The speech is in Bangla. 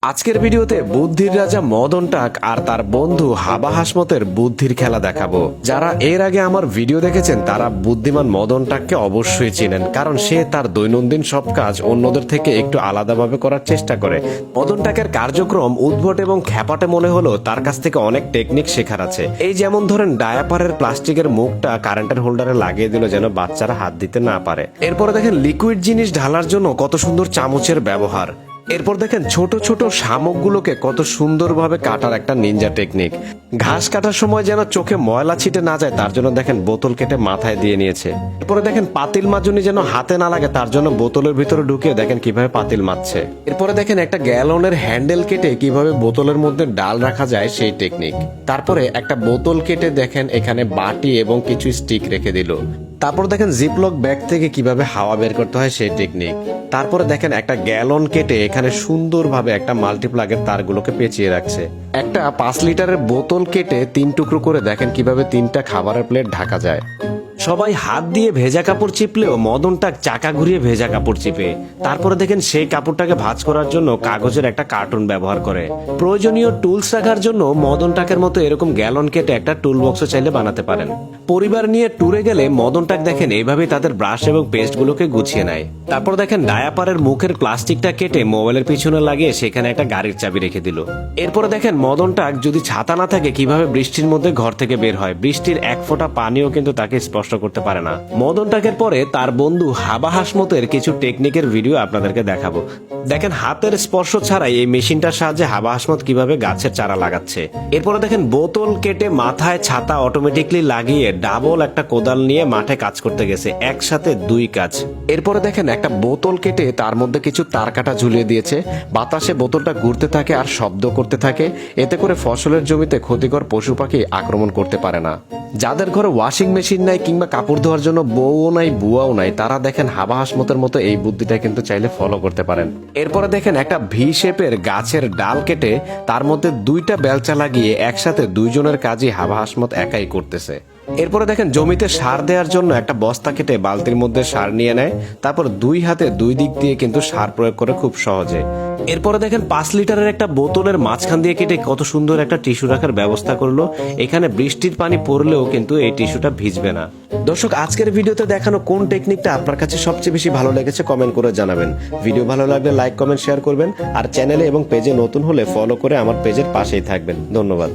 আজকের ভিডিওতে বুদ্ধির রাজা মদন টাক আর তার বন্ধু হাবা হাসমতের বুদ্ধির খেলা দেখাবো। যারা এর আগে আমার ভিডিও দেখেছেন তারা বুদ্ধিমান মদন টাককে অবশ্যই চেনেন, কারণ সে তার দৈনন্দিন সব কাজ অন্যদের থেকে একটু আলাদাভাবে করার চেষ্টা করে। মদন টাকের কার্যক্রম উদ্ভট এবং খ্যাপাটে মনে হলো তার কাছ থেকে অনেক টেকনিক শেখার আছে। এই যেমন ধরেন ডায়াপারের প্লাস্টিকের মুখটা কারেন্টের হোল্ডারে লাগিয়ে দিল যেন বাচ্চারা হাত দিতে না পারে। এরপরে দেখেন লিকুইড জিনিস ঢালার জন্য কত সুন্দর চামচের ব্যবহার। এরপর দেখেন ছোট ছোট শামুকগুলোকে কত সুন্দরভাবে কাটার একটা নিনজা টেকনিক। ঘাস কাটার সময় যেন চোখে ময়লা ছিটে না যায় তার জন্য দেখেন বোতল কেটে মাথায় দিয়ে নিয়েছে। এরপরে দেখেন পাতিল মাজুনি যেন হাতে না লাগে তার জন্য বোতলের ভিতরে ঢুকিয়ে দেখেন কিভাবে পাতিল মাজছে। এরপরে দেখেন একটা গ্যালনের হ্যান্ডেল কেটে কিভাবে বোতলের মধ্যে ডাল রাখা যায় সেই টেকনিক। তারপরে একটা বোতল কেটে দেখেন এখানে বাটি এবং কিছু স্টিক রেখে দিল। তারপর দেখেন জিপলক ব্যাগ থেকে কিভাবে হাওয়া বের করতে হয় সেই টেকনিক। তারপরে দেখেন একটা গ্যালন কেটে এখানে সুন্দরভাবে একটা মাল্টিপ্লাগের তারগুলোকে পেঁচিয়ে রাখছে। একটা 5 লিটারের বোতল কেটে 3 টুকরো করে দেখেন কিভাবে 3টা খাবারের প্লেট ঢাকা যায়। সবাই হাত দিয়ে ভেজা কাপড় চিপলেও মদন টাক চাকা ঘুরিয়ে ভেজা কাপড় চিপে। তারপরে দেখেন সেই কাপড়টাকে ভাঁজ করার জন্য কাগজের একটা কার্টুন ব্যবহার করে। প্রয়োজনীয় টুলস রাখার জন্য মদন টাকের মতো এরকম গ্যালন কেটে একটা টুল বক্সও চাইলে বানাতে পারেন। পরিবার নিয়ে ট্যুরে গেলে মদন টাক দেখেন এইভাবেই তাদের ব্রাশ এবং পেস্ট গুলোকে গুছিয়ে নেয়। তারপর দেখেন ডায়াপারের মুখের প্লাস্টিকটা কেটে মোবাইলের পিছনে লাগিয়ে সেখানে একটা গাড়ির চাবি রেখে দিল। এরপরে দেখেন মদন টাক যদি ছাতা না থাকে কিভাবে বৃষ্টির মধ্যে ঘর থেকে বের হয়। বৃষ্টির এক ফোঁটা পানিও কিন্তু তাকে স্পর্শ করতে পারে না। মদন টাকের পরে তার বন্ধু হাবা হাসমতের কিছু টেকনিকের ভিডিও আপনাদেরকে দেখাবো। দেখেন হাতের স্পর্শ ছাড়াই এই মেশিনটার সাহায্যে হাবা হাসমত কিভাবে গাছের চারা লাগাচ্ছে। এরপরে দেখেন বোতল কেটে মাথায় ছাতা অটোমেটিকলি লাগিয়ে ডাবল একটা কোদাল নিয়ে মাঠে কাজ করতে গেছে, একসাথে 2 কাজ। এরপরে দেখেন একটা বোতল কেটে তার মধ্যে কিছু তার কাটা ঝুলিয়ে দিয়েছে। বাতাসে বোতলটা ঘুরতে থাকে আর শব্দ করতে থাকে, এতে করে ফসলের জমিতে ক্ষতিকর পশু পাখি আক্রমণ করতে পারে না। যাদের ঘরে ওয়াশিং মেশিন নাই কিংবা কাপড় ধোয়ার জন্য বউও নাই বুয়াও নাই তারা দেখেন হাবা হাসমতের মতো এই বুদ্ধিটা কিন্তু চাইলে ফলো করতে পারেন। এরপরে দেখেন একটা ভি শেপের গাছের ডাল কেটে তার মধ্যে 2টা বেলচা লাগিয়ে একসাথে 2 জনের কাজই হাবা হাসমত একাই করতেছে। এরপরে দেখেন জমিতে সার দেওয়ার জন্য একটা বস্তা কেটে বালতির মধ্যে সার নিয়ে নেয়, তারপর 2 হাতে 2 দিক দিয়ে কিন্তু সার প্রয়োগ করে খুব সহজে। এরপরে দেখেন 5 লিটারের একটা বোতলের মাঝখান দিয়ে কেটে কত সুন্দর একটা টিস্যু রাখার ব্যবস্থা করলো। এখানে বৃষ্টির পানি পড়লেও কিন্তু এই টিস্যুটা ভিজবে না। দর্শক আজকের ভিডিওতে দেখানো কোন টেকনিকটা আপনার কাছে সবচেয়ে বেশি ভালো লেগেছে কমেন্ট করে জানাবেন। ভিডিও ভালো লাগলে লাইক কমেন্ট শেয়ার করবেন, আর চ্যানেলে এবং পেজে নতুন হলে ফলো করে আমার পেজের পাশেই থাকবেন। ধন্যবাদ।